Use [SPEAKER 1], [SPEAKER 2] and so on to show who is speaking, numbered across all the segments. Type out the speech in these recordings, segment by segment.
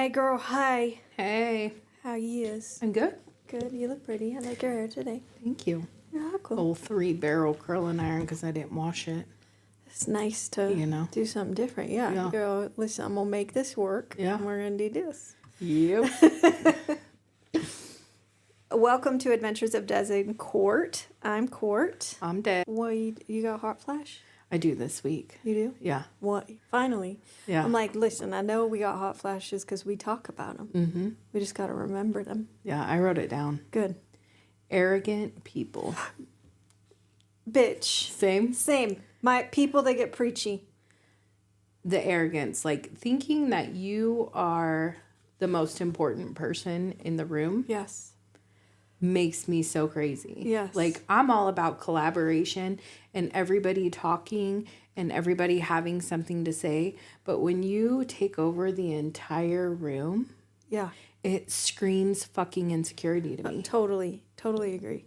[SPEAKER 1] Hey, girl. Hi.
[SPEAKER 2] Hey.
[SPEAKER 1] How you is?
[SPEAKER 2] I'm good.
[SPEAKER 1] Good. You look pretty. I like your hair today.
[SPEAKER 2] Thank you.
[SPEAKER 1] You're welcome.
[SPEAKER 2] Old 3-barrel curling iron because I didn't wash it.
[SPEAKER 1] It's nice to do something different. Yeah. Girl, listen, I'm going to make this work.
[SPEAKER 2] Yeah.
[SPEAKER 1] And we're going to do this.
[SPEAKER 2] Yep.
[SPEAKER 1] Welcome to Adventures of Des and Cort. I'm Cort.
[SPEAKER 2] I'm dead.
[SPEAKER 1] What, you got a hot flash?
[SPEAKER 2] I do this week.
[SPEAKER 1] You do?
[SPEAKER 2] Yeah.
[SPEAKER 1] What? Finally.
[SPEAKER 2] Yeah.
[SPEAKER 1] I'm like, listen, I know we got hot flashes because we talk about them.
[SPEAKER 2] Mm-hmm.
[SPEAKER 1] We just got to remember them.
[SPEAKER 2] Yeah, I wrote it down.
[SPEAKER 1] Good.
[SPEAKER 2] Arrogant people.
[SPEAKER 1] Bitch.
[SPEAKER 2] Same.
[SPEAKER 1] My people that get preachy.
[SPEAKER 2] The arrogance, like thinking that you are the most important person in the room.
[SPEAKER 1] Yes.
[SPEAKER 2] Makes me so crazy.
[SPEAKER 1] Yes.
[SPEAKER 2] Like, I'm all about collaboration and everybody talking and everybody having something to say. But when you take over the entire room,
[SPEAKER 1] yeah,
[SPEAKER 2] it screams fucking insecurity to me.
[SPEAKER 1] Totally agree.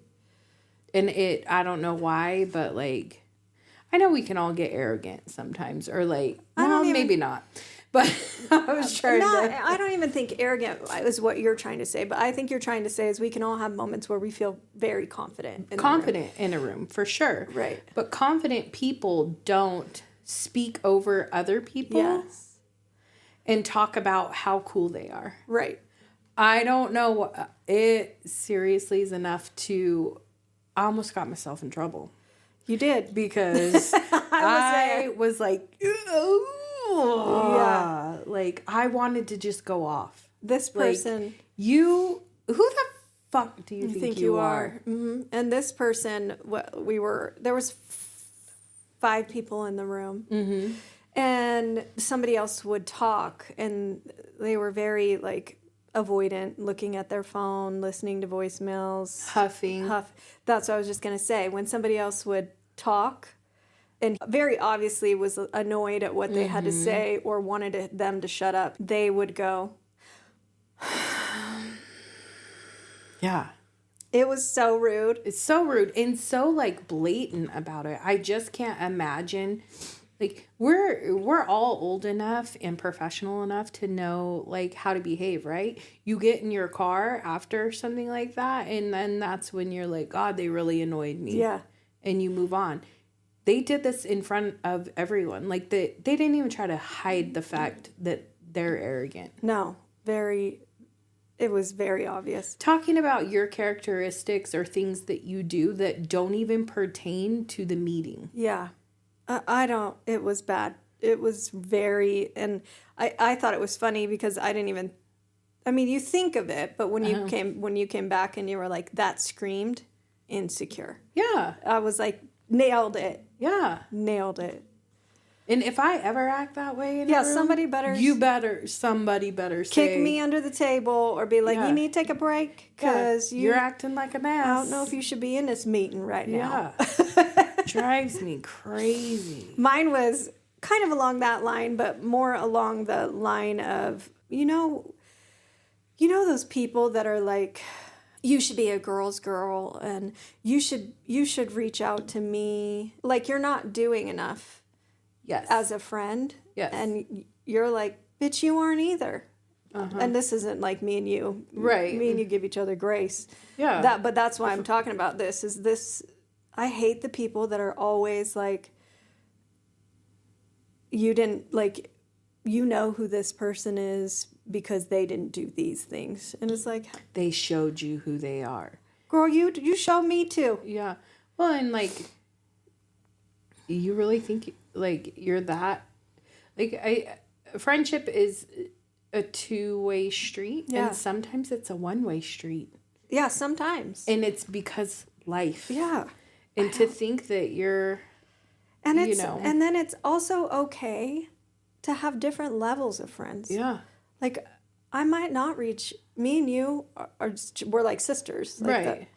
[SPEAKER 2] And I don't know why, but like, I know we can all get arrogant sometimes, or like, maybe not. But I was trying
[SPEAKER 1] I don't even think arrogant is what you're trying to say, but I think you're trying to say is we can all have moments where we feel very confident.
[SPEAKER 2] In a room, for sure.
[SPEAKER 1] Right.
[SPEAKER 2] But confident people don't speak over other people.
[SPEAKER 1] Yes.
[SPEAKER 2] And talk about how cool they are.
[SPEAKER 1] Right.
[SPEAKER 2] I don't know. It seriously is enough to... I almost got myself in trouble.
[SPEAKER 1] You did.
[SPEAKER 2] Because I was like... Yeah. Like, I wanted to just go off.
[SPEAKER 1] This person...
[SPEAKER 2] Like, who the fuck do you think you are?
[SPEAKER 1] Mm-hmm. And this person, there was 5 people in the room.
[SPEAKER 2] Mm-hmm.
[SPEAKER 1] And somebody else would talk, and they were very, like, avoidant, looking at their phone, listening to voicemails.
[SPEAKER 2] Huffing.
[SPEAKER 1] That's what I was just going to say. When somebody else would talk... and very obviously was annoyed at what they had to say or wanted them to shut up, they would go.
[SPEAKER 2] Yeah.
[SPEAKER 1] It was so rude.
[SPEAKER 2] It's so rude and so, like, blatant about it. I just can't imagine. Like, we're all old enough and professional enough to know, like, how to behave, right? You get in your car after something like that, and then that's when you're like, God, they really annoyed me.
[SPEAKER 1] Yeah. And
[SPEAKER 2] you move on. They did this in front of everyone. Like, they didn't even try to hide the fact that they're arrogant.
[SPEAKER 1] No, it was very obvious.
[SPEAKER 2] Talking about your characteristics or things that you do that don't even pertain to the meeting.
[SPEAKER 1] Yeah. It was bad. It was very, and I thought it was funny because I didn't even, I mean, you think of it, but when you came back and you were like, that screamed insecure.
[SPEAKER 2] Yeah.
[SPEAKER 1] I was like, nailed it.
[SPEAKER 2] Yeah.
[SPEAKER 1] Nailed it.
[SPEAKER 2] And if I ever act that way in a room, somebody better say,
[SPEAKER 1] kick me under the table or be like, you need to take a break because
[SPEAKER 2] you're acting like an ass.
[SPEAKER 1] I don't know if you should be in this meeting right now.
[SPEAKER 2] Yeah. Drives me crazy.
[SPEAKER 1] Mine was kind of along that line, but more along the line of, you know those people that are like, you should be a girl's girl and you should reach out to me. Like, you're not doing enough.
[SPEAKER 2] Yes.
[SPEAKER 1] As a friend.
[SPEAKER 2] Yes.
[SPEAKER 1] And you're like, bitch, you aren't either. Uh-huh. And this isn't like me and you.
[SPEAKER 2] Right.
[SPEAKER 1] Me and you give each other grace.
[SPEAKER 2] Yeah.
[SPEAKER 1] But that's why I'm talking about this. I hate the people that are always like, you didn't, like, you know who this person is because they didn't do these things. And it's like,
[SPEAKER 2] they showed you who they are.
[SPEAKER 1] Girl, you showed me too.
[SPEAKER 2] Yeah. Well, and like, you really think like you're that, like, friendship is a 2-way street.
[SPEAKER 1] Yeah.
[SPEAKER 2] And sometimes it's a 1-way street.
[SPEAKER 1] Yeah, sometimes.
[SPEAKER 2] And it's because life.
[SPEAKER 1] Yeah.
[SPEAKER 2] And to think that you're,
[SPEAKER 1] and then it's also okay to have different levels of friends.
[SPEAKER 2] Yeah.
[SPEAKER 1] Like, I might not reach, me and you we're like sisters. Like
[SPEAKER 2] right.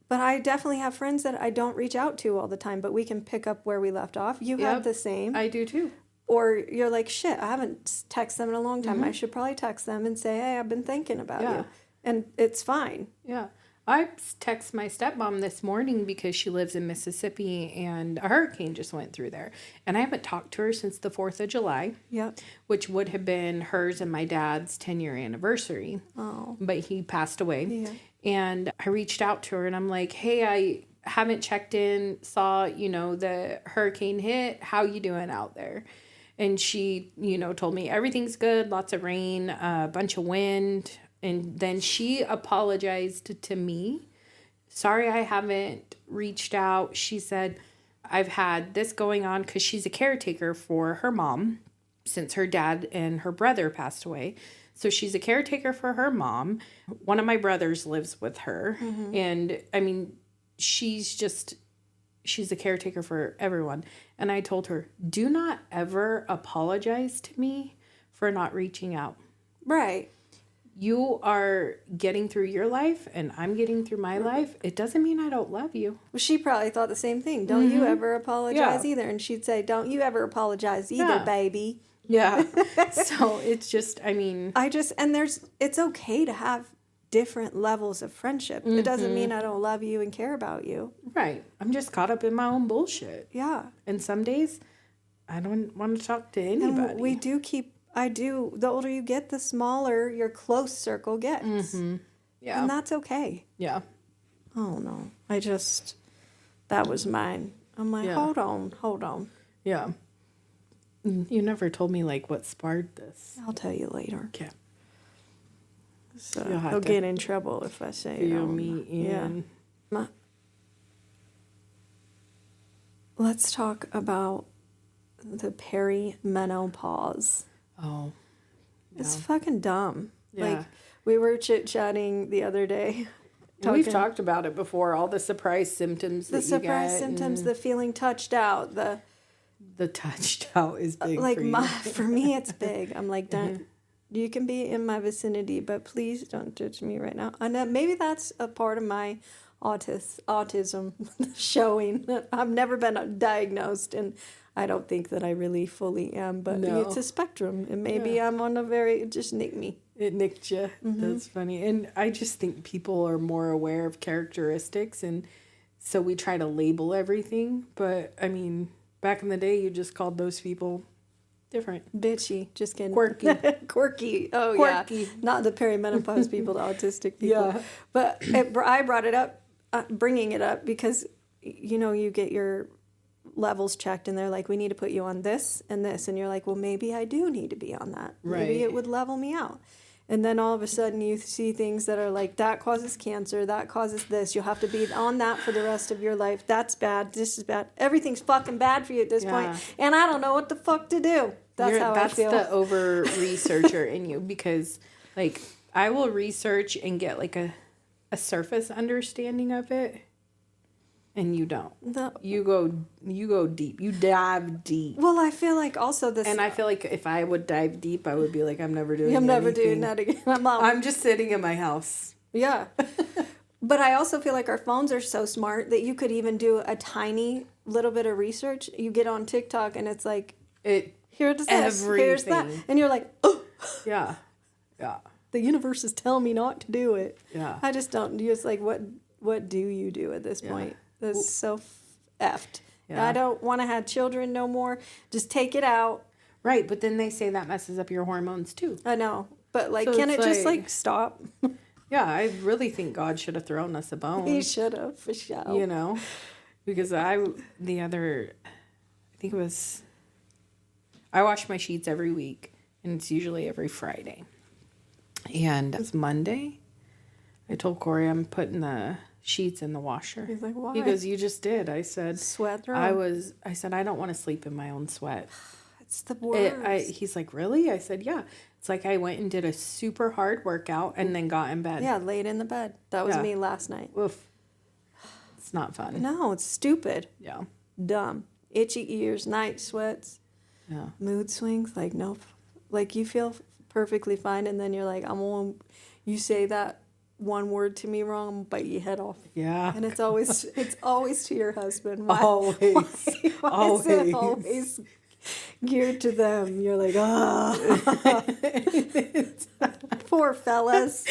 [SPEAKER 1] But I definitely have friends that I don't reach out to all the time, but we can pick up where we left off. You have the same.
[SPEAKER 2] I do too.
[SPEAKER 1] Or you're like, shit, I haven't texted them in a long time. I should probably text them and say, hey, I've been thinking about you. And it's fine.
[SPEAKER 2] Yeah. I text my stepmom this morning because she lives in Mississippi and a hurricane just went through there. And I haven't talked to her since the 4th of July.
[SPEAKER 1] Yep.
[SPEAKER 2] Which would have been hers and my dad's 10-year anniversary.
[SPEAKER 1] Oh.
[SPEAKER 2] But he passed away.
[SPEAKER 1] Yeah.
[SPEAKER 2] And I reached out to her and I'm like, hey, I haven't checked in, saw, the hurricane hit. How you doing out there? And she, told me everything's good, lots of rain, a bunch of wind. And then she apologized to me. Sorry, I haven't reached out. She said, I've had this going on because she's a caretaker for her mom since her dad and her brother passed away. So she's a caretaker for her mom. One of my brothers lives with her. Mm-hmm. And I mean, she's a caretaker for everyone. And I told her, do not ever apologize to me for not reaching out.
[SPEAKER 1] Right.
[SPEAKER 2] You are getting through your life and I'm getting through my life. It doesn't mean I don't love you.
[SPEAKER 1] Well, she probably thought the same thing. Don't you ever apologize either. And she'd say, don't you ever apologize either, baby.
[SPEAKER 2] Yeah. So it's just, I mean.
[SPEAKER 1] It's okay to have different levels of friendship. It doesn't mean I don't love you and care about you.
[SPEAKER 2] Right. I'm just caught up in my own bullshit.
[SPEAKER 1] Yeah.
[SPEAKER 2] And some days I don't want to talk to anybody.
[SPEAKER 1] And the older you get, the smaller your close circle gets. Mm-hmm. Yeah. And that's okay.
[SPEAKER 2] Yeah.
[SPEAKER 1] Oh, no. That was mine. I'm like, hold on.
[SPEAKER 2] Yeah. You never told me, what sparked this.
[SPEAKER 1] I'll tell you later.
[SPEAKER 2] Okay.
[SPEAKER 1] So I'll get in trouble if I say it.
[SPEAKER 2] Me in.
[SPEAKER 1] Yeah. Let's talk about the perimenopause.
[SPEAKER 2] Oh.
[SPEAKER 1] Yeah. It's fucking dumb. Yeah. We were chit-chatting the other day.
[SPEAKER 2] We've talked about it before, all the surprise symptoms that you get. The surprise
[SPEAKER 1] symptoms, the feeling touched out,
[SPEAKER 2] The touched out is big for you.
[SPEAKER 1] For me, it's big. I'm like, you can be in my vicinity, but please don't touch me right now. And maybe that's a part of my autism showing. I've never been diagnosed, and I don't think that I really fully am, but it's a spectrum, and maybe I'm on it just nicked me.
[SPEAKER 2] It nicked you. Mm-hmm. That's funny. And I just think people are more aware of characteristics, and so we try to label everything. But, I mean, back in the day, you just called those people different.
[SPEAKER 1] Bitchy. Just kidding.
[SPEAKER 2] Quirky.
[SPEAKER 1] Quirky. Oh, Quirky. Yeah. Not the perimenopause people, the autistic people.
[SPEAKER 2] Yeah.
[SPEAKER 1] But I brought it up, bringing it up, because, you get your levels checked, and they're like, we need to put you on this and this. And you're like, well, maybe I do need to be on that.
[SPEAKER 2] Right.
[SPEAKER 1] Maybe it would level me out. And then all of a sudden you see things that are like, that causes cancer, that causes this. You'll have to be on that for the rest of your life. That's bad. This is bad. Everything's fucking bad for you at this point. And I don't know what the fuck to do. That's I feel.
[SPEAKER 2] That's the over-researcher in you, because, I will research and get, a surface understanding of it. And you don't.
[SPEAKER 1] No.
[SPEAKER 2] You go deep. You dive deep.
[SPEAKER 1] Well, I feel like also this...
[SPEAKER 2] And I feel like if I would dive deep, I would be like, I'm never doing
[SPEAKER 1] that again.
[SPEAKER 2] I'm just sitting in my house.
[SPEAKER 1] Yeah. But I also feel like our phones are so smart that you could even do a tiny little bit of research. You get on TikTok and it's like, here's this, here's that. And you're like, oh.
[SPEAKER 2] Yeah. Yeah.
[SPEAKER 1] The universe is telling me not to do it.
[SPEAKER 2] Yeah.
[SPEAKER 1] I just don't. It's like, what do you do at this point? That's so effed. Yeah. I don't want to have children no more. Just take it out.
[SPEAKER 2] Right, but then they say that messes up your hormones too.
[SPEAKER 1] I know. But so can it just stop?
[SPEAKER 2] Yeah, I really think God should have thrown us a bone.
[SPEAKER 1] He should have, for sure.
[SPEAKER 2] Because I wash my sheets every week, and it's usually every Friday. And it's Monday. I told Corey I'm putting the sheets in the washer.
[SPEAKER 1] He's like, why?
[SPEAKER 2] He goes, you just did. I said,
[SPEAKER 1] sweat through.
[SPEAKER 2] I said, I don't want to sleep in my own sweat.
[SPEAKER 1] It's the worst.
[SPEAKER 2] He's like, really? I said, yeah. It's like I went and did a super hard workout and then got in bed.
[SPEAKER 1] Yeah, laid in the bed. That was me last night.
[SPEAKER 2] Oof. It's not fun.
[SPEAKER 1] No, it's stupid.
[SPEAKER 2] Yeah.
[SPEAKER 1] Dumb. Itchy ears, night sweats.
[SPEAKER 2] Yeah.
[SPEAKER 1] Mood swings. Nope. You feel perfectly fine, and then you're like, you say that one word to me wrong, I'm gonna bite your head off.
[SPEAKER 2] Yeah.
[SPEAKER 1] And it's always to your husband.
[SPEAKER 2] Always.
[SPEAKER 1] Why is it always geared to them. You're like, oh, poor fellas.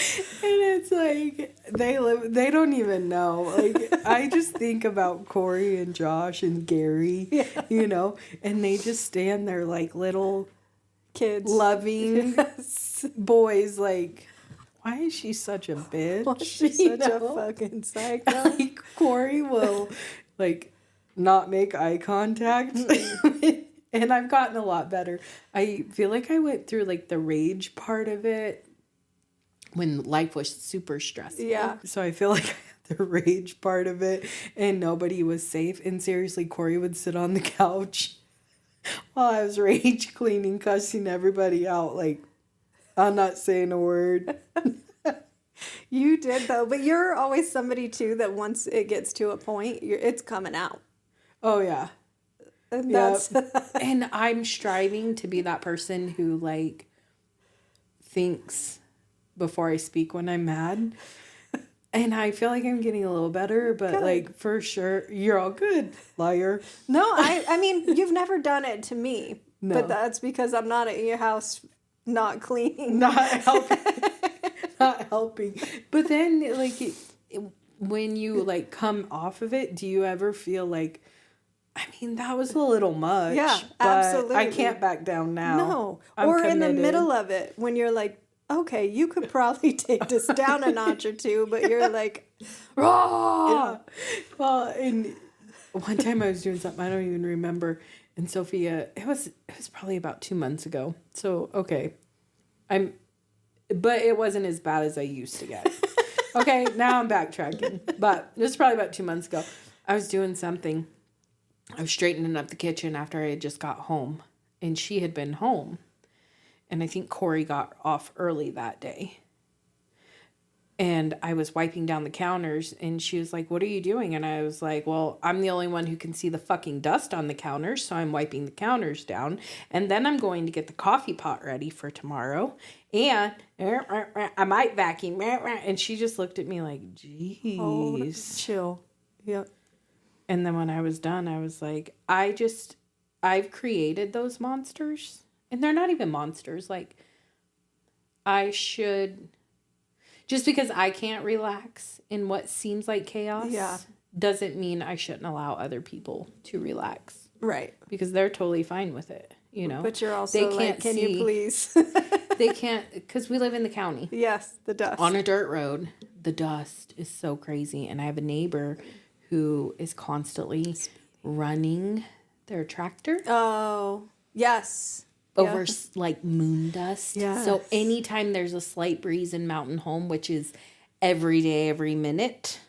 [SPEAKER 2] And it's like they don't even know. Like, I just think about Corey and Josh and Gary, you know, and they just stand there like little
[SPEAKER 1] Kids.
[SPEAKER 2] loving boys. Like, why is she such a bitch?
[SPEAKER 1] She's such a fucking psycho.
[SPEAKER 2] Like, Corey will like not make eye contact. And I've gotten a lot better. I feel like I went through like the rage part of it when life was super stressful.
[SPEAKER 1] Yeah.
[SPEAKER 2] So I feel like I had the rage part of it and nobody was safe. And seriously, Corey would sit on the couch while I was rage cleaning, cussing everybody out. Like, I'm not saying a word.
[SPEAKER 1] You did, though. But you're always somebody, too, that once it gets to a point, it's coming out.
[SPEAKER 2] Oh, yeah.
[SPEAKER 1] And that's...
[SPEAKER 2] And I'm striving to be that person who, like, thinks before I speak when I'm mad. And I feel like I'm getting a little better, but good. Like, for sure, you're all good, liar.
[SPEAKER 1] No, I mean, you've never done it to me.
[SPEAKER 2] No.
[SPEAKER 1] But that's because I'm not at your house not cleaning.
[SPEAKER 2] Not helping. Not helping. But then, like, when you, like, come off of it, do you ever feel like, I mean, that was a little much.
[SPEAKER 1] Yeah,
[SPEAKER 2] but
[SPEAKER 1] absolutely.
[SPEAKER 2] I can't back down now.
[SPEAKER 1] No.
[SPEAKER 2] I'm
[SPEAKER 1] or
[SPEAKER 2] committed.
[SPEAKER 1] in the middle of it, when you're like, okay, you could probably take this down a notch or two, but you're like, raw.
[SPEAKER 2] Yeah. Well, and one time I was doing something, I don't even remember. And Sophia, it was probably about 2 months ago. So, okay. But it wasn't as bad as I used to get. Okay, now I'm backtracking. But it was probably about 2 months ago. I was doing something. I was straightening up the kitchen after I had just got home. And she had been home. And I think Corey got off early that day. And I was wiping down the counters. And she was like, what are you doing? And I was like, well, I'm the only one who can see the fucking dust on the counters. So I'm wiping the counters down. And then I'm going to get the coffee pot ready for tomorrow. And I might vacuum. And she just looked at me like, geez.
[SPEAKER 1] Oh, chill. Yep.
[SPEAKER 2] And then when I was done, I was like, I've created those monsters. And they're not even monsters. Like, I should... Just because I can't relax in what seems like chaos doesn't mean I shouldn't allow other people to relax.
[SPEAKER 1] Right.
[SPEAKER 2] Because they're totally fine with it, you know.
[SPEAKER 1] But you're also like, can you please?
[SPEAKER 2] They can't, because we live in the county.
[SPEAKER 1] Yes, the dust.
[SPEAKER 2] On a dirt road. The dust is so crazy. And I have a neighbor who is constantly running their tractor.
[SPEAKER 1] Oh, yes.
[SPEAKER 2] Over like moon dust.
[SPEAKER 1] Yes.
[SPEAKER 2] So anytime there's a slight breeze in Mountain Home, which is every day, every minute,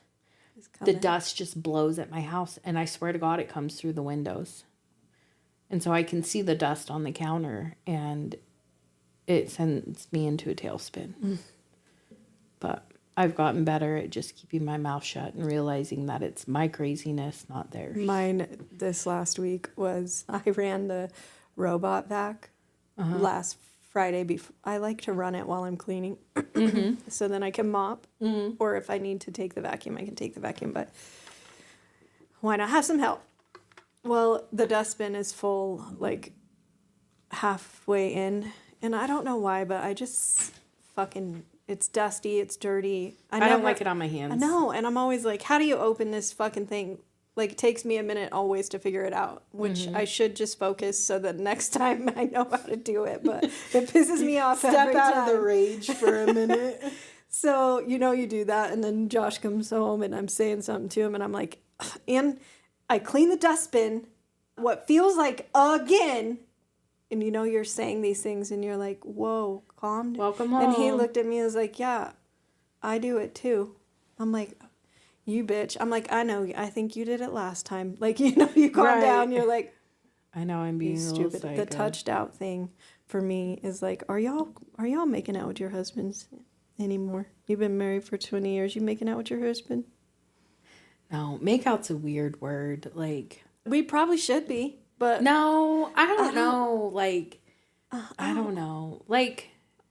[SPEAKER 2] the dust just blows at my house. And I swear to God, it comes through the windows. And so I can see the dust on the counter and it sends me into a tailspin. Mm. But I've gotten better at just keeping my mouth shut and realizing that it's my craziness, not theirs.
[SPEAKER 1] Mine this last week was I ran the robot vac. Last Friday. I like to run it while I'm cleaning. Mm-hmm. So then I can mop. Mm-hmm. Or if I need to take the vacuum, I can take the vacuum. But why not have some help? Well, the dustbin is full, like, halfway in. And I don't know why, but I just fucking... It's dusty. It's dirty.
[SPEAKER 2] I don't like it on my hands.
[SPEAKER 1] No, and I'm always like, how do you open this fucking thing? Like, it takes me a minute always to figure it out, which I should just focus so that next time I know how to do it. But it pisses me off every time.
[SPEAKER 2] Step out of the rage for a minute.
[SPEAKER 1] So, you do that, and then Josh comes home, and I'm saying something to him, and I'm like, and I clean the dustbin, what feels like again, and you're saying these things, and you're like, whoa, calm down.
[SPEAKER 2] Welcome home.
[SPEAKER 1] And he looked at me and was like, yeah, I do it too. I'm like... You bitch. I'm like, I know. I think you did it last time. Like, you calm down. You're like,
[SPEAKER 2] I know I'm being stupid.
[SPEAKER 1] The touched out thing for me is like, are y'all making out with your husbands anymore? You've been married for 20 years. You making out with your husband?
[SPEAKER 2] No, make out's a weird word. Like,
[SPEAKER 1] we probably should be, but
[SPEAKER 2] no, I don't know. Like, I don't know. Like.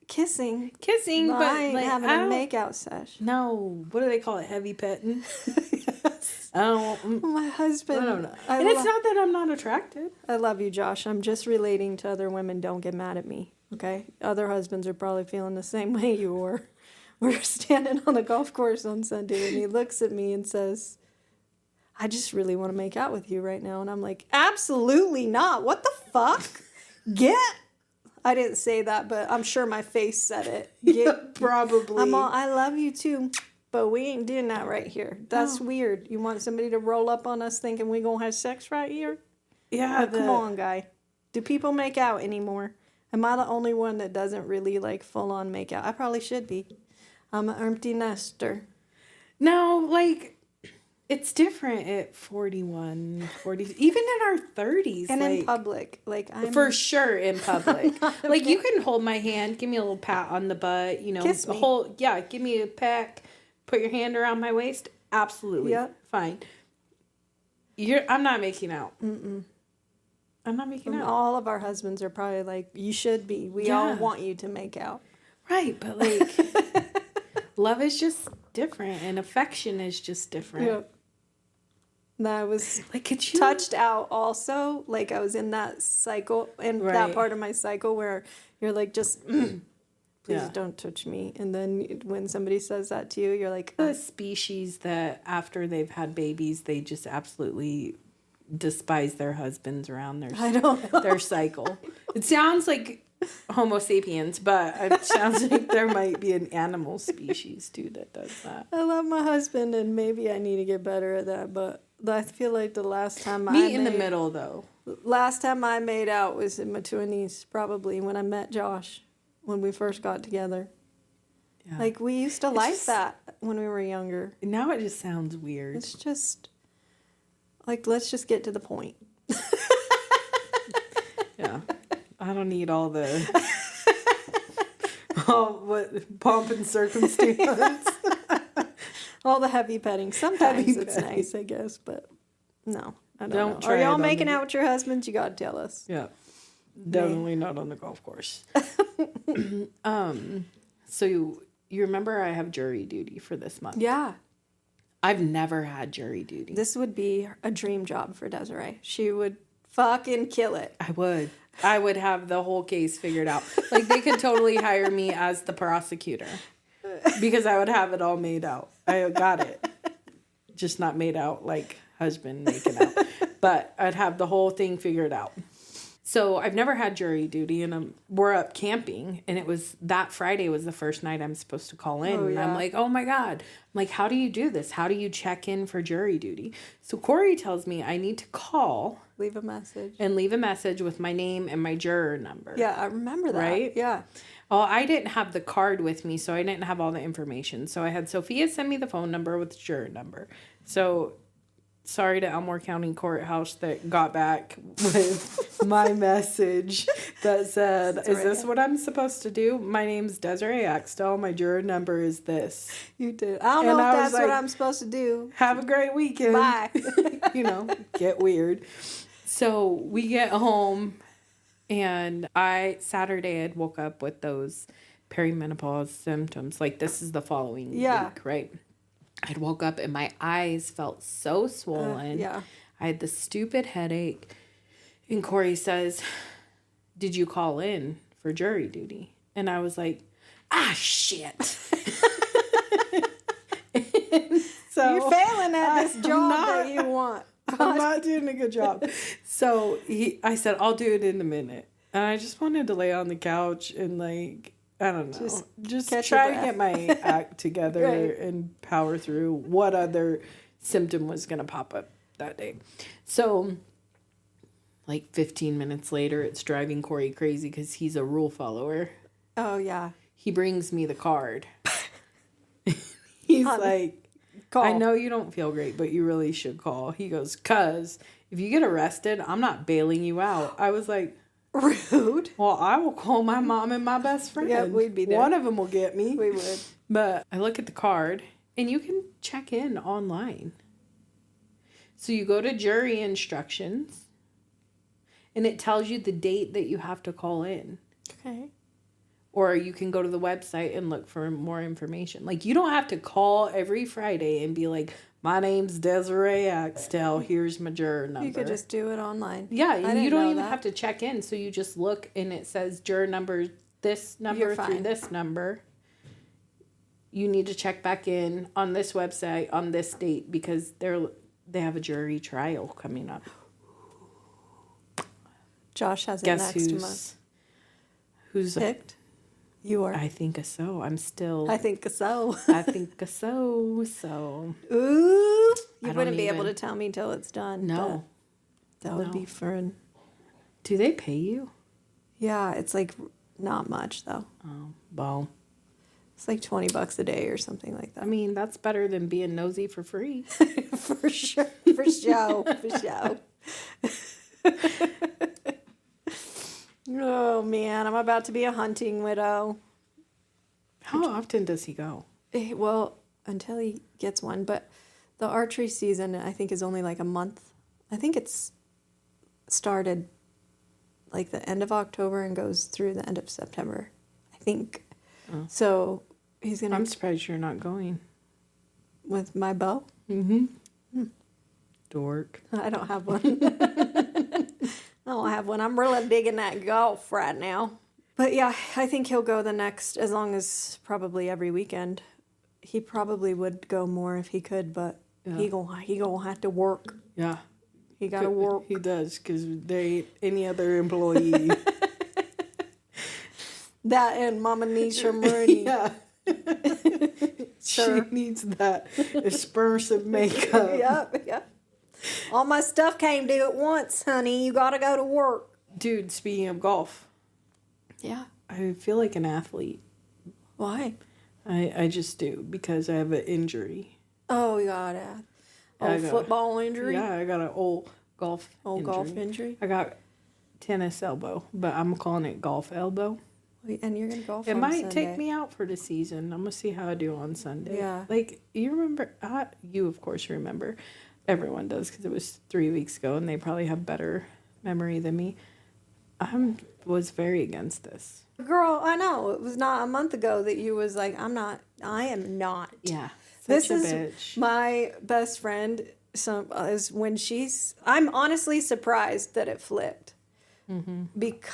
[SPEAKER 1] Kissing,
[SPEAKER 2] but
[SPEAKER 1] like having a make-out sesh.
[SPEAKER 2] No, what do they call it? Heavy petting.
[SPEAKER 1] Yes. My husband.
[SPEAKER 2] I don't know. And it's not that I'm not attracted.
[SPEAKER 1] I love you, Josh. I'm just relating to other women. Don't get mad at me, okay? Other husbands are probably feeling the same way you were. We're standing on the golf course on Sunday, and he looks at me and says, I just really want to make out with you right now. And I'm like, absolutely not. What the fuck? I didn't say that, but I'm sure my face said it.
[SPEAKER 2] Probably.
[SPEAKER 1] I love you too, but we ain't doing that right here. That's weird. You want somebody to roll up on us thinking we gonna have sex right here?
[SPEAKER 2] Yeah.
[SPEAKER 1] Come on, guy. Do people make out anymore? Am I the only one that doesn't really like full on make out? I probably should be. I'm an empty nester.
[SPEAKER 2] No, like, it's different at 41, 40, even in our 30s.
[SPEAKER 1] And
[SPEAKER 2] like,
[SPEAKER 1] in public. Like, I'm...
[SPEAKER 2] For sure in public. Like, you can hold my hand, give me a little pat on the butt, you know.
[SPEAKER 1] Kiss me.
[SPEAKER 2] Give me a peck, put your hand around my waist. Absolutely.
[SPEAKER 1] Yeah.
[SPEAKER 2] Fine. I'm not making out. I'm not making out.
[SPEAKER 1] All of our husbands are probably like, you should be. We all want you to make out.
[SPEAKER 2] Right, but like, love is just different and affection is just different.
[SPEAKER 1] Yep. That was
[SPEAKER 2] like, could you
[SPEAKER 1] touched out also. Like, I was in that cycle, and that part of my cycle where you're like, just please don't touch me. And then when somebody says that to you, you're like,
[SPEAKER 2] the species that after they've had babies, they just absolutely despise their husbands around their cycle. It sounds like Homo sapiens, but it sounds like there might be an animal species too that does that.
[SPEAKER 1] I love my husband, and maybe I need to get better at that, but I feel like the last time
[SPEAKER 2] the middle, though.
[SPEAKER 1] Last time I made out was in my 20s, probably, when I met Josh, when we first got together. Yeah. Like, we used to that when we were younger.
[SPEAKER 2] Now it just sounds weird.
[SPEAKER 1] It's just, like, let's just get to the point.
[SPEAKER 2] Yeah. I don't need all the pomp and circumstance.
[SPEAKER 1] All the heavy petting. Sometimes it's nice, I guess, but no, I don't know. Are y'all making out with your husbands? You gotta tell us.
[SPEAKER 2] Yeah, definitely not on the golf course. So you remember I have jury duty for this month?
[SPEAKER 1] Yeah.
[SPEAKER 2] I've never had jury duty.
[SPEAKER 1] This would be a dream job for Desiree. She would fucking kill it.
[SPEAKER 2] I would have the whole case figured out. Like, they could totally hire me as the prosecutor because I would have it all made out. I got it. Just not made out like husband making out. But I'd have the whole thing figured out. So I've never had jury duty, and we're up camping, and it was that Friday was the first night I'm supposed to call in. And I'm like, oh my God. I'm like, how do you do this? How do you check in for jury duty? So Corey tells me I need to call.
[SPEAKER 1] Leave a message.
[SPEAKER 2] And leave a message with my name and my juror number.
[SPEAKER 1] Yeah, I remember that.
[SPEAKER 2] Right?
[SPEAKER 1] Yeah.
[SPEAKER 2] Well, I didn't have the card with me, so I didn't have all the information. So I had Sophia send me the phone number with the juror number. So sorry to Elmore County Courthouse that got back with my message that said, is this what I'm supposed to do? My name's Desiree Axtell. My juror number is this.
[SPEAKER 1] You did. I don't know if that's what I'm supposed to do.
[SPEAKER 2] Have a great weekend.
[SPEAKER 1] Bye.
[SPEAKER 2] Get weird. So we get home, and Saturday I'd woke up with those perimenopause symptoms. Like, this is the following week, right? I'd woke up and my eyes felt so swollen. I had this stupid headache. And Corey says, did you call in for jury duty? And I was like, shit. So
[SPEAKER 1] you're failing at this job that you want.
[SPEAKER 2] I'm not doing a good job. So I said, I'll do it in a minute. And I just wanted to lay on the couch and, like, I don't know. Just try to get my act together and power through what other symptom was going to pop up that day. So, like, 15 minutes later, it's driving Corey crazy because he's a rule follower.
[SPEAKER 1] Oh, yeah.
[SPEAKER 2] He brings me the card. He's like, call. I know you don't feel great, but you really should call. He goes, 'cause if you get arrested, I'm not bailing you out. I was like,
[SPEAKER 1] rude.
[SPEAKER 2] Well, I will call my mom and my best friend.
[SPEAKER 1] Yeah, we'd be there.
[SPEAKER 2] One of them will get me.
[SPEAKER 1] We would.
[SPEAKER 2] But I look at the card, and you can check in online. So you go to jury instructions, and it tells you the date that you have to call in.
[SPEAKER 1] Okay.
[SPEAKER 2] Or you can go to the website and look for more information. Like, you don't have to call every Friday and be like, My name's Desiree Axtell. Here's my juror number.
[SPEAKER 1] You could just do it online.
[SPEAKER 2] Yeah, and you don't even
[SPEAKER 1] that.
[SPEAKER 2] have to check in. So you just look and it says juror number this number through this number. You need to check back in on this website on this date because they have a jury trial coming up.
[SPEAKER 1] Josh has it next month.
[SPEAKER 2] Who's
[SPEAKER 1] picked? You are.
[SPEAKER 2] I think so.
[SPEAKER 1] I think so.
[SPEAKER 2] I think so. So.
[SPEAKER 1] Ooh. You wouldn't be able to tell me till it's done.
[SPEAKER 2] No.
[SPEAKER 1] That would be fun.
[SPEAKER 2] Do they pay you?
[SPEAKER 1] Yeah, it's like not much though.
[SPEAKER 2] Oh, well.
[SPEAKER 1] It's like $20 a day or something like that.
[SPEAKER 2] I mean, that's better than being nosy for free.
[SPEAKER 1] For sure. For show. For show. Oh, man. I'm about to be a hunting widow.
[SPEAKER 2] How often does he go?
[SPEAKER 1] Well, until he gets one. But the archery season, I think, is only like a month. I think it's started like the end of October and goes through the end of September. I think. Oh. So he's going to...
[SPEAKER 2] I'm surprised you're not going.
[SPEAKER 1] With my bow?
[SPEAKER 2] Mm-hmm. Dork.
[SPEAKER 1] I don't have one. I don't have one. I'm really digging that golf right now. But yeah, I think he'll go the next, as long as probably every weekend. He probably would go more if he could, but he gonna have to work.
[SPEAKER 2] Yeah.
[SPEAKER 1] He got to work.
[SPEAKER 2] He does, because there ain't any other employee.
[SPEAKER 1] That and Mama needs her money.
[SPEAKER 2] Yeah. She needs that expensive makeup.
[SPEAKER 1] Yep. All my stuff came due at once, honey. You got to go to work.
[SPEAKER 2] Dude, speaking of golf.
[SPEAKER 1] Yeah.
[SPEAKER 2] I feel like an athlete.
[SPEAKER 1] Why?
[SPEAKER 2] I just do, because I have an injury.
[SPEAKER 1] Oh, you got a football injury?
[SPEAKER 2] Yeah, I got an old golf
[SPEAKER 1] injury?
[SPEAKER 2] I got tennis elbow, but I'm calling it golf elbow.
[SPEAKER 1] And you're going to golf
[SPEAKER 2] on Sunday. It might take
[SPEAKER 1] Sunday.
[SPEAKER 2] me out for the season. I'm going to see how I do on Sunday.
[SPEAKER 1] Yeah.
[SPEAKER 2] Like, you remember, you of course remember, everyone does because it was 3 weeks ago and they probably have better memory than me. I was very against this.
[SPEAKER 1] Girl, I know. It was not a month ago that you was like, I am not.
[SPEAKER 2] Yeah.
[SPEAKER 1] This is bitch. My best friend. Is when I'm honestly surprised that it flipped. Mm-hmm.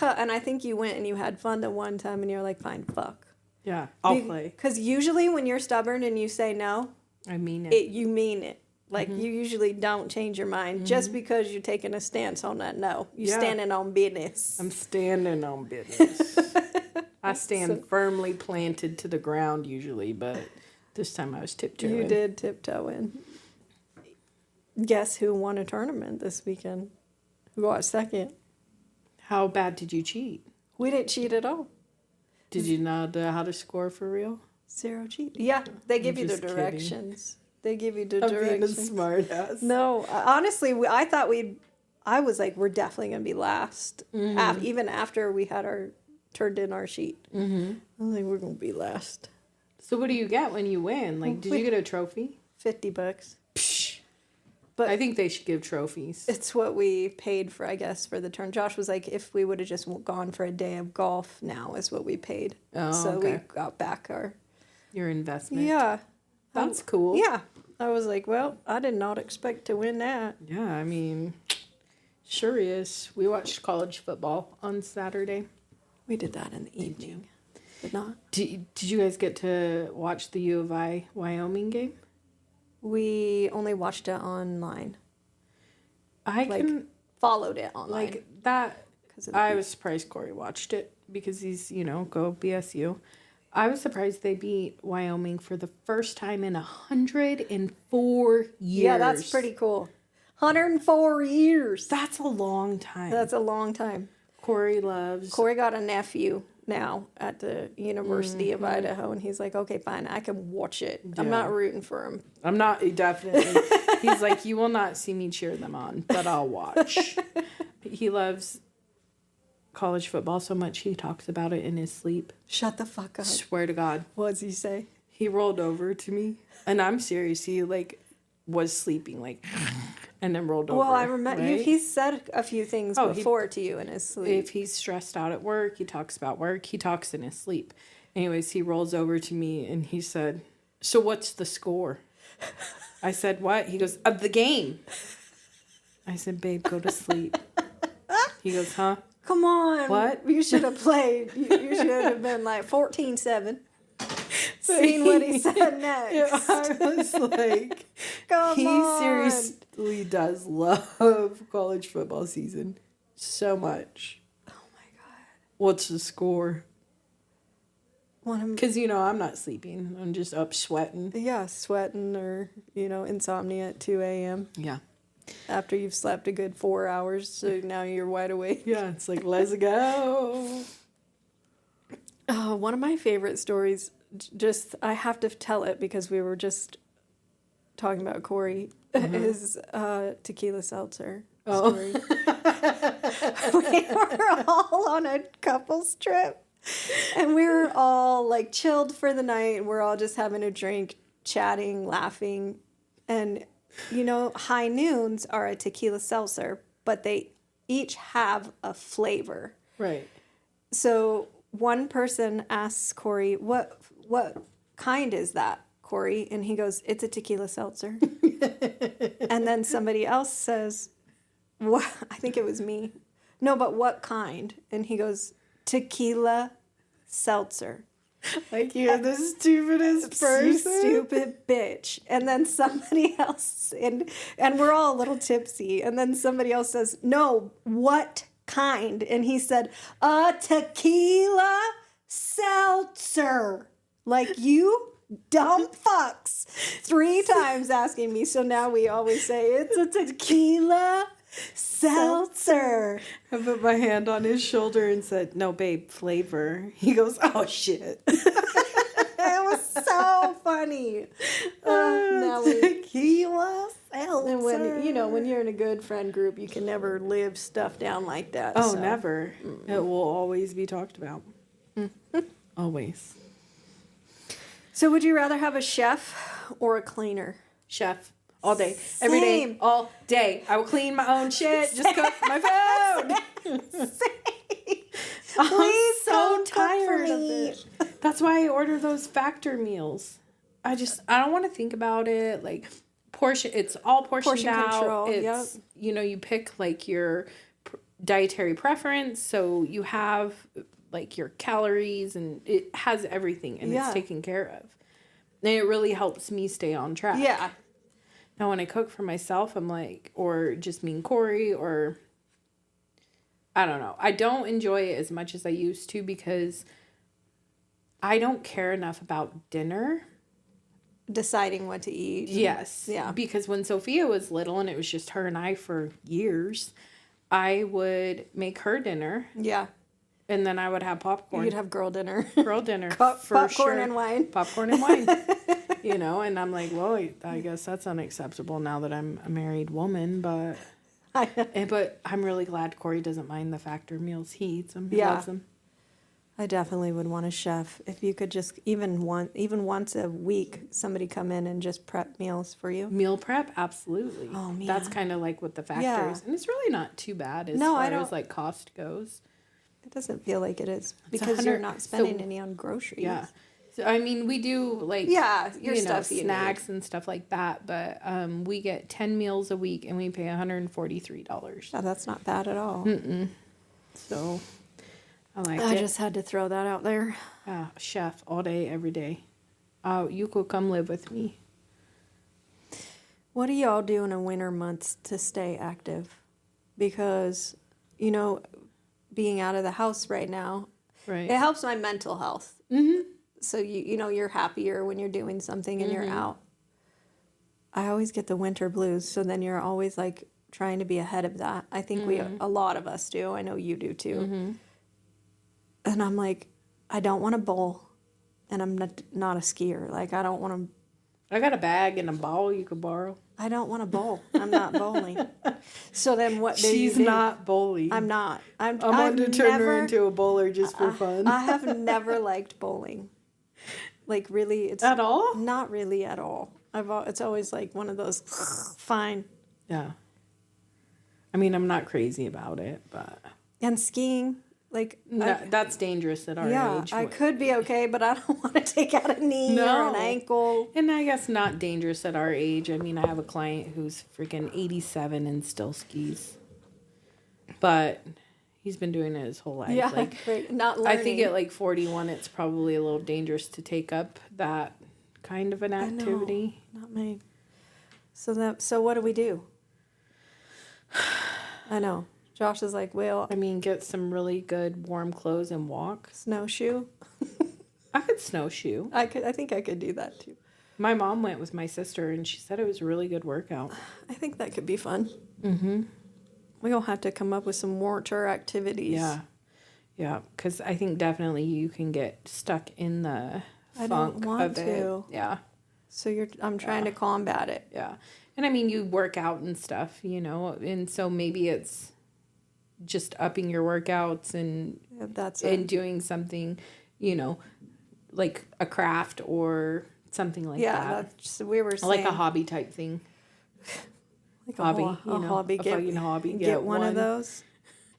[SPEAKER 1] And I think you went and you had fun the one time and you're like, fine, fuck.
[SPEAKER 2] Yeah, I'll play.
[SPEAKER 1] Because usually when you're stubborn and you say no,
[SPEAKER 2] I mean it.
[SPEAKER 1] You mean it. Like, you usually don't change your mind just because you're taking a stance on that no. You're standing on business.
[SPEAKER 2] I'm standing on business. I stand firmly planted to the ground usually, but this time I was tiptoeing.
[SPEAKER 1] You did tiptoe in. Guess who won a tournament this weekend? Who got second?
[SPEAKER 2] How bad did you cheat?
[SPEAKER 1] We didn't cheat at all.
[SPEAKER 2] Did you know how to score for real?
[SPEAKER 1] 0 cheat. Yeah, they give you the directions. They give you the directions.
[SPEAKER 2] I'm being a smart ass.
[SPEAKER 1] No, honestly, I thought I was like, we're definitely going to be last. Mm-hmm. Even after we had turned in our sheet. Mm-hmm. I was like, we're going to be last.
[SPEAKER 2] So what do you get when you win? Like, did you get a trophy?
[SPEAKER 1] $50.
[SPEAKER 2] Psh. But I think they should give trophies.
[SPEAKER 1] It's what we paid for, I guess, for the turn. Josh was like, if we would have just gone for a day of golf now is what we paid. Oh, so we got back
[SPEAKER 2] your investment.
[SPEAKER 1] Yeah.
[SPEAKER 2] That's cool.
[SPEAKER 1] Yeah. I was like, well, I did not expect to win that.
[SPEAKER 2] Yeah, I mean, sure is. We watched college football on Saturday.
[SPEAKER 1] We did that in the evening. But not.
[SPEAKER 2] Did you guys get to watch the U of I Wyoming game?
[SPEAKER 1] We only watched it online.
[SPEAKER 2] I
[SPEAKER 1] followed it online.
[SPEAKER 2] Like that. I was surprised Corey watched it because he's, go BSU. I was surprised they beat Wyoming for the first time in 104 years.
[SPEAKER 1] Yeah, that's pretty cool. 104 years.
[SPEAKER 2] That's a long time.
[SPEAKER 1] That's a long time.
[SPEAKER 2] Corey
[SPEAKER 1] got a nephew now at the University of Idaho, and he's like, okay, fine, I can watch it. Yeah. I'm not rooting for him.
[SPEAKER 2] I'm not, definitely. He's like, you will not see me cheer them on, but I'll watch. He loves college football so much he talks about it in his sleep.
[SPEAKER 1] Shut the fuck up.
[SPEAKER 2] Swear to God.
[SPEAKER 1] What does he say?
[SPEAKER 2] He rolled over to me, and I'm serious. He was sleeping and then rolled over.
[SPEAKER 1] Well, I remember he's said a few things before to you in his sleep.
[SPEAKER 2] If he's stressed out at work, he talks about work. He talks in his sleep. Anyways, he rolls over to me and he said, "So what's the score?" I said, what? He goes, of the game. I said, babe, go to sleep. He goes, huh?
[SPEAKER 1] Come on.
[SPEAKER 2] What?
[SPEAKER 1] You should have played. You should have been like 14-7. Seen what he said next.
[SPEAKER 2] Yeah, I was like,
[SPEAKER 1] Come on.
[SPEAKER 2] Seriously does love college football season so much.
[SPEAKER 1] Oh my God.
[SPEAKER 2] What's the score?
[SPEAKER 1] One
[SPEAKER 2] Because, I'm not sleeping. I'm just up sweating.
[SPEAKER 1] Yeah, sweating or, insomnia at 2 a.m.
[SPEAKER 2] Yeah.
[SPEAKER 1] After you've slept a good 4 hours, so now you're wide awake.
[SPEAKER 2] Yeah, it's like, let's go.
[SPEAKER 1] Oh, one of my favorite stories, I have to tell it because we were just talking about Corey, is tequila seltzer story. We were all on a couples trip. And we were all like chilled for the night. And we're all just having a drink, chatting, laughing. And, high noons are a tequila seltzer, but they each have a flavor.
[SPEAKER 2] Right.
[SPEAKER 1] So one person asks Corey, what kind is that, Corey? And he goes, it's a tequila seltzer. And then somebody else says, what? I think it was me. No, but what kind? And he goes, tequila seltzer.
[SPEAKER 2] Like, you're the stupidest person.
[SPEAKER 1] You stupid bitch. And then somebody else, and we're all a little tipsy, and then somebody else says, no, what kind? And he said, a tequila seltzer. Like, you dumb fucks. 3 times asking me. So now we always say, it's a tequila seltzer.
[SPEAKER 2] I put my hand on his shoulder and said, no, babe, flavor. He goes, oh, shit.
[SPEAKER 1] It was so funny.
[SPEAKER 2] Tequila seltzer.
[SPEAKER 1] And when you're in a good friend group, you can never live stuff down like that.
[SPEAKER 2] Oh, so. Never. It will always be talked about. Always.
[SPEAKER 1] So would you rather have a chef or a cleaner?
[SPEAKER 2] Chef. All day. Every day. All day. I will clean my own shit. Just cook my food. I'm so tired of it. That's why I order those factor meals. I don't want to think about it. Like, it's all portioned out.
[SPEAKER 1] Control.
[SPEAKER 2] It's, you pick like your dietary preference. So you have like your calories and it has everything and it's taken care of. And it really helps me stay on track.
[SPEAKER 1] Yeah.
[SPEAKER 2] Now, when I cook for myself, I'm like, or just me and Corey, or I don't know. I don't enjoy it as much as I used to because I don't care enough about dinner.
[SPEAKER 1] Deciding what to eat.
[SPEAKER 2] Yes.
[SPEAKER 1] Yeah.
[SPEAKER 2] Because when Sophia was little and it was just her and I for years, I would make her dinner.
[SPEAKER 1] Yeah.
[SPEAKER 2] And then I would have popcorn.
[SPEAKER 1] You'd have girl dinner.
[SPEAKER 2] Girl dinner.
[SPEAKER 1] Popcorn and wine.
[SPEAKER 2] Popcorn and wine. And I'm like, well, I guess that's unacceptable now that I'm a married woman, but I'm really glad Corey doesn't mind the factor meals. He eats them. He loves them.
[SPEAKER 1] I definitely would want a chef. If you could just even once a week, somebody come in and just prep meals for you.
[SPEAKER 2] Meal prep, absolutely.
[SPEAKER 1] Oh, man.
[SPEAKER 2] That's kind of like with the factors.
[SPEAKER 1] Yeah.
[SPEAKER 2] And it's really not too bad as far as like cost goes.
[SPEAKER 1] It doesn't feel like it is because you're not spending any on groceries.
[SPEAKER 2] Yeah. So, I mean, we do like,
[SPEAKER 1] your stuff
[SPEAKER 2] snacks and stuff like that, but we get 10 meals a week and we pay $143.
[SPEAKER 1] Oh, that's not bad at all.
[SPEAKER 2] So I
[SPEAKER 1] just had to throw that out there.
[SPEAKER 2] Chef all day, every day. You could come live with me.
[SPEAKER 1] What do y'all do in the winter months to stay active? Because, being out of the house right now,
[SPEAKER 2] right,
[SPEAKER 1] it helps my mental health.
[SPEAKER 2] Mm-hmm.
[SPEAKER 1] So you're happier when you're doing something and you're out. I always get the winter blues, so then you're always like trying to be ahead of that. I think a lot of us do. I know you do too.
[SPEAKER 2] Mm-hmm.
[SPEAKER 1] And I'm like, I don't want to bowl, and I'm not a skier. Like, I don't want to.
[SPEAKER 2] I got a bag and a ball you could borrow.
[SPEAKER 1] I don't want to bowl. I'm not bowling. So then what do
[SPEAKER 2] She's
[SPEAKER 1] you do?
[SPEAKER 2] not bowling.
[SPEAKER 1] I'm not. I'm
[SPEAKER 2] going to turn her into a bowler just for fun.
[SPEAKER 1] I have never liked bowling. Like, really, it's
[SPEAKER 2] at all?
[SPEAKER 1] Not really at all. It's always like one of those fine.
[SPEAKER 2] Yeah. I mean, I'm not crazy about it, but
[SPEAKER 1] and skiing, Like,
[SPEAKER 2] No, that's dangerous at our age.
[SPEAKER 1] I could be okay, but I don't want to take out a knee or an ankle.
[SPEAKER 2] And I guess not dangerous at our age. I mean, I have a client who's freaking 87 and still skis. But he's been doing it his whole life.
[SPEAKER 1] Yeah,
[SPEAKER 2] like,
[SPEAKER 1] not learning.
[SPEAKER 2] I think at like 41, it's probably a little dangerous to take up that kind of an activity.
[SPEAKER 1] Not me. So what do we do? I know. Josh is like, well,
[SPEAKER 2] I mean, get some really good warm clothes and walk.
[SPEAKER 1] Snowshoe.
[SPEAKER 2] I could snowshoe.
[SPEAKER 1] I think I could do that too.
[SPEAKER 2] My mom went with my sister, and she said it was a really good workout.
[SPEAKER 1] I think that could be fun. Mm-hmm. We'll have to come up with some water activities.
[SPEAKER 2] Yeah, because I think definitely you can get stuck in the
[SPEAKER 1] I
[SPEAKER 2] funk
[SPEAKER 1] don't want
[SPEAKER 2] of it.
[SPEAKER 1] to.
[SPEAKER 2] Yeah.
[SPEAKER 1] So I'm trying to combat it.
[SPEAKER 2] Yeah. And I mean, you work out and stuff, and so maybe it's just upping your workouts and doing something, like a craft or something like that.
[SPEAKER 1] Yeah, we were saying.
[SPEAKER 2] Like a hobby type thing.
[SPEAKER 1] Like a hobby.
[SPEAKER 2] A fucking hobby.
[SPEAKER 1] Get one of those.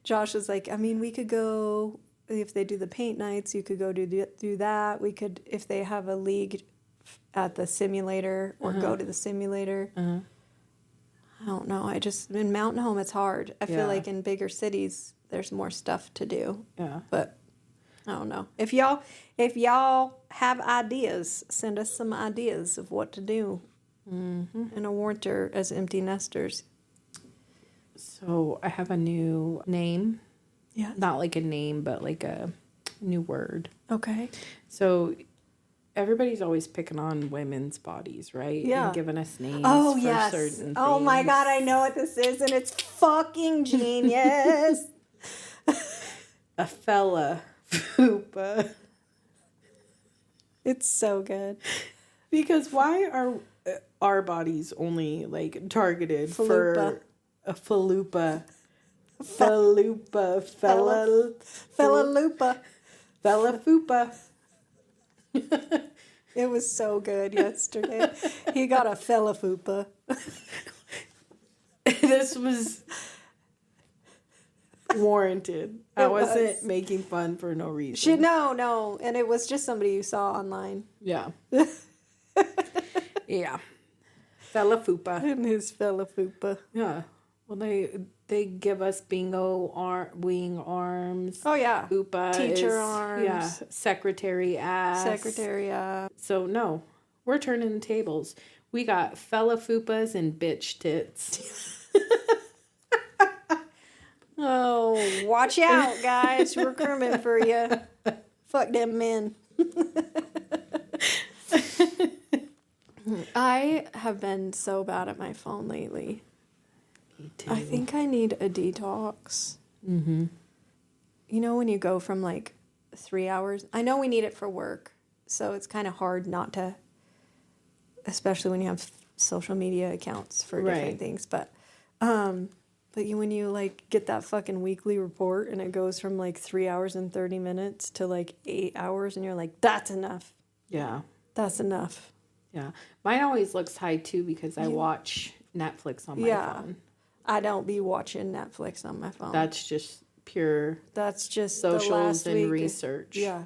[SPEAKER 1] Josh is like, I mean, we could go, if they do the paint nights, you could go do that. We could, if they have a league at the simulator or go to the simulator. I don't know. In Mountain Home, it's hard. I feel like in bigger cities, there's more stuff to do.
[SPEAKER 2] Yeah.
[SPEAKER 1] But I don't know. If y'all have ideas, send us some ideas of what to do in a winter as empty nesters.
[SPEAKER 2] So I have a new name.
[SPEAKER 1] Yeah.
[SPEAKER 2] Not like a name, but like a new word.
[SPEAKER 1] Okay.
[SPEAKER 2] So everybody's always picking on women's bodies, right?
[SPEAKER 1] Yeah.
[SPEAKER 2] And giving us names
[SPEAKER 1] for
[SPEAKER 2] certain things.
[SPEAKER 1] Oh my God, I know what this is, and it's fucking genius.
[SPEAKER 2] A Fella Fupa.
[SPEAKER 1] It's so good.
[SPEAKER 2] Because why are our bodies only like targeted for a falupa? Fella Fupa.
[SPEAKER 1] It was so good yesterday. He got a Fella Fupa.
[SPEAKER 2] This was warranted. I wasn't making fun for no reason.
[SPEAKER 1] No. And it was just somebody you saw online.
[SPEAKER 2] Yeah. Yeah. Fella Fupa.
[SPEAKER 1] And his Fella Fupa.
[SPEAKER 2] Yeah. Well, they give us bingo wing arms.
[SPEAKER 1] Oh, yeah.
[SPEAKER 2] Fupa
[SPEAKER 1] Teacher arms.
[SPEAKER 2] Yeah. Secretary ass. So, no. We're turning the tables. We got Fella Fupas and bitch tits.
[SPEAKER 1] Oh, watch out, guys. We're coming for you. Fuck them men. I have been so bad at my phone lately.
[SPEAKER 2] Me too.
[SPEAKER 1] I think I need a detox. Mm-hmm. You know when you go from like 3 hours? I know we need it for work, so it's kind of hard not to, especially when you have social media accounts for different things. But when you like get that fucking weekly report and it goes from like 3 hours and 30 minutes to like 8 hours, and you're like, that's enough.
[SPEAKER 2] Yeah.
[SPEAKER 1] That's enough.
[SPEAKER 2] Yeah. Mine always looks high too because I watch Netflix on my phone.
[SPEAKER 1] I don't be watching Netflix on my phone.
[SPEAKER 2] That's just pure.
[SPEAKER 1] That's just
[SPEAKER 2] socials
[SPEAKER 1] the last
[SPEAKER 2] and
[SPEAKER 1] week.
[SPEAKER 2] research.
[SPEAKER 1] Yeah.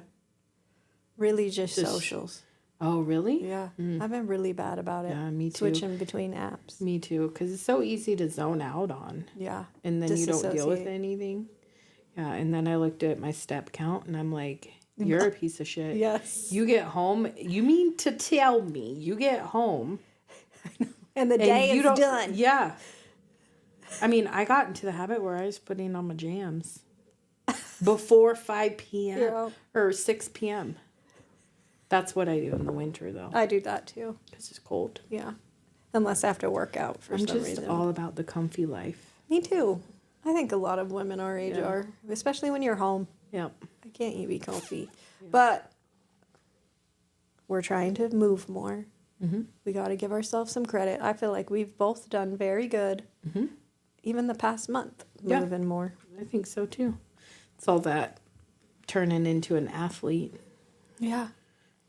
[SPEAKER 1] Really just socials.
[SPEAKER 2] Oh, really?
[SPEAKER 1] Yeah. I've been really bad about it.
[SPEAKER 2] Yeah, me too.
[SPEAKER 1] Switching between apps.
[SPEAKER 2] Me too, because it's so easy to zone out on.
[SPEAKER 1] Yeah.
[SPEAKER 2] And then you don't deal with anything. Yeah, and then I looked at my step count and I'm like, you're a piece of shit.
[SPEAKER 1] Yes.
[SPEAKER 2] You get home. You mean to tell me you get home.
[SPEAKER 1] And the day is done.
[SPEAKER 2] Yeah. I mean, I got into the habit where I was putting on my jams before 5 p.m. or 6 p.m. That's what I do in the winter, though.
[SPEAKER 1] I do that, too.
[SPEAKER 2] Because it's cold.
[SPEAKER 1] Yeah. Unless after workout for some reason.
[SPEAKER 2] I'm just all about the comfy life.
[SPEAKER 1] Me, too. I think a lot of women our age are. Especially when you're home.
[SPEAKER 2] Yep.
[SPEAKER 1] Why can't you be comfy? Yeah. But we're trying to move more. Mm-hmm. We got to give ourselves some credit. I feel like we've both done very good. Mm-hmm. Even the past month, moving more.
[SPEAKER 2] I think so, too. It's all that turning into an athlete.
[SPEAKER 1] Yeah.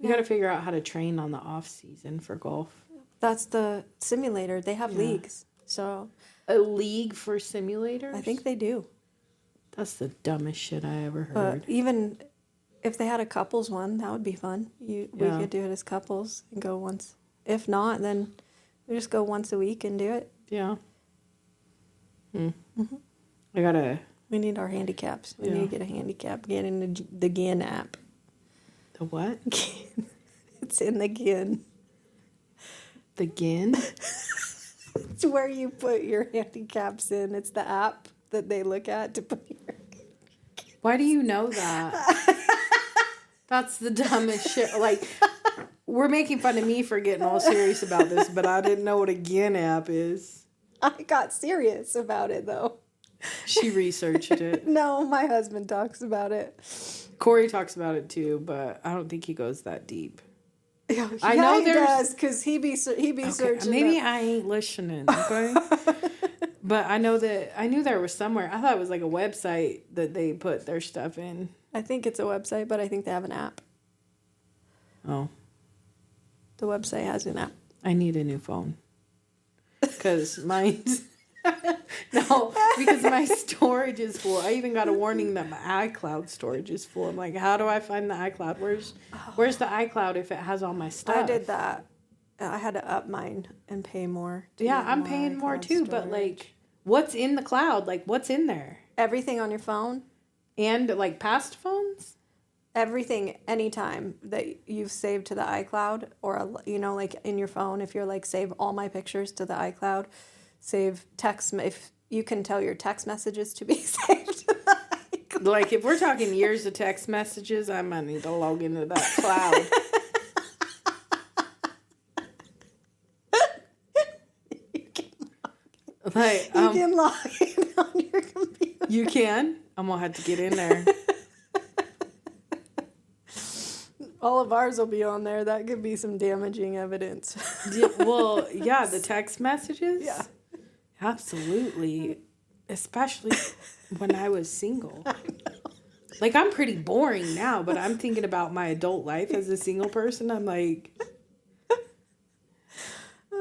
[SPEAKER 2] You got to figure out how to train on the off season for golf.
[SPEAKER 1] That's the simulator. They have leagues. So
[SPEAKER 2] a league for simulators?
[SPEAKER 1] I think they do.
[SPEAKER 2] That's the dumbest shit I ever heard.
[SPEAKER 1] But even if they had a couples one, that would be fun. We could do it as couples and go once. If not, then we just go once a week and do it.
[SPEAKER 2] Yeah.
[SPEAKER 1] Mm-hmm.
[SPEAKER 2] We
[SPEAKER 1] need our handicaps. We need to get a handicap. Get in the GIN app.
[SPEAKER 2] The what?
[SPEAKER 1] It's in the GIN.
[SPEAKER 2] The GIN?
[SPEAKER 1] It's where you put your handicaps in. It's the app that they look at to put your...
[SPEAKER 2] Why do you know that? That's the dumbest shit. Like, we're making fun of me for getting all serious about this, but I didn't know what a GIN app is.
[SPEAKER 1] I got serious about it, though.
[SPEAKER 2] She researched it.
[SPEAKER 1] No, my husband talks about it.
[SPEAKER 2] Corey talks about it too, but I don't think he goes that deep.
[SPEAKER 1] Yeah, I know he does, because he be searching.
[SPEAKER 2] Maybe I ain't listening. Okay, but I knew there was somewhere. I thought it was like a website that they put their stuff in.
[SPEAKER 1] I think it's a website, but I think they have an app.
[SPEAKER 2] Oh,
[SPEAKER 1] the website has an app.
[SPEAKER 2] I need a new phone because mine's. No, because my storage is full. I even got a warning that my iCloud storage is full. I'm like, how do I find the iCloud? Where's the iCloud if it has all my stuff?
[SPEAKER 1] I did that. I had to up mine and pay more.
[SPEAKER 2] Yeah, I'm paying more too. Storage. But like, what's in the cloud? Like, what's in there?
[SPEAKER 1] Everything on your phone.
[SPEAKER 2] And like past phones?
[SPEAKER 1] Everything, anytime that you've saved to the iCloud, or like in your phone, if you're like, save all my pictures to the iCloud. Save text, if you can tell your text messages to be saved.
[SPEAKER 2] Like, if we're talking years of text messages, I might need to log into that cloud.
[SPEAKER 1] You can log in on your computer.
[SPEAKER 2] You can? I'm going to have to get in there.
[SPEAKER 1] All of ours will be on there. That could be some damaging evidence.
[SPEAKER 2] Well, yeah, the text messages?
[SPEAKER 1] Yeah.
[SPEAKER 2] Absolutely. Especially when I was single. I know. Like, I'm pretty boring now, but I'm thinking about my adult life as a single person. I'm like,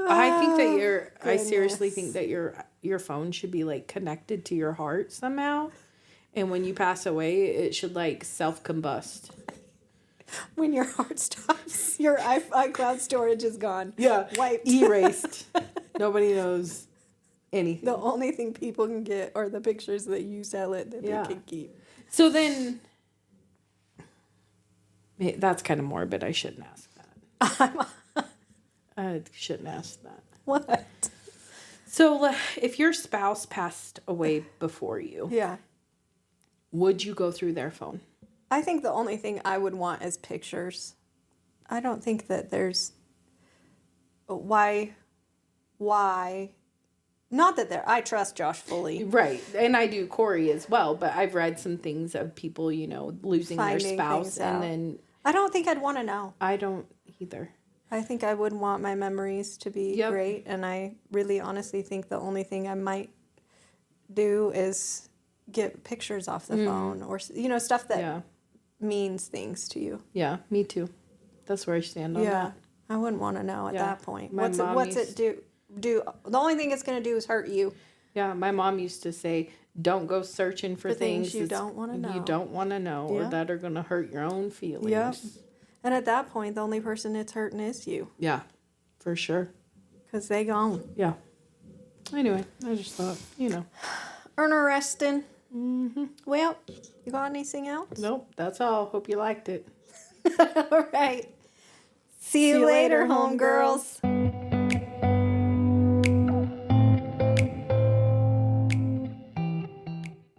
[SPEAKER 2] I seriously think that your phone should be, like, connected to your heart somehow. And when you pass away, it should, like, self-combust.
[SPEAKER 1] When your heart stops, your iCloud storage is gone.
[SPEAKER 2] Yeah.
[SPEAKER 1] Wiped.
[SPEAKER 2] Erased. Nobody knows anything.
[SPEAKER 1] The only thing people can get are the pictures that you sell it that they can keep.
[SPEAKER 2] So then, that's kind of morbid. I shouldn't ask that. I shouldn't ask that.
[SPEAKER 1] What?
[SPEAKER 2] So if your spouse passed away before you,
[SPEAKER 1] yeah,
[SPEAKER 2] would you go through their phone?
[SPEAKER 1] I think the only thing I would want is pictures. I don't think that there's... Why? Not that I trust Josh fully.
[SPEAKER 2] Right. And I do Corey as well, but I've read some things of people, losing their spouse and then...
[SPEAKER 1] I don't think I'd want to know.
[SPEAKER 2] I don't either.
[SPEAKER 1] I think I would want my memories to be great, and I really honestly think the only thing I might do is get pictures off the phone or, stuff that means things to you.
[SPEAKER 2] Yeah, me too. That's where I stand on that.
[SPEAKER 1] I wouldn't want to know at that point. What's it do? The only thing it's going to do is hurt you.
[SPEAKER 2] Yeah, my mom used to say, don't go searching for things
[SPEAKER 1] you don't want to know.
[SPEAKER 2] You don't want to know or that are going to hurt your own feelings.
[SPEAKER 1] Yep. And at that point, the only person it's hurting is you.
[SPEAKER 2] Yeah, for sure.
[SPEAKER 1] Because they gone.
[SPEAKER 2] Yeah. Anyway, I just thought,
[SPEAKER 1] Interesting. Mm-hmm. Well, you got anything else?
[SPEAKER 2] Nope, that's all. Hope you liked it.
[SPEAKER 1] All right. See you later, homegirls.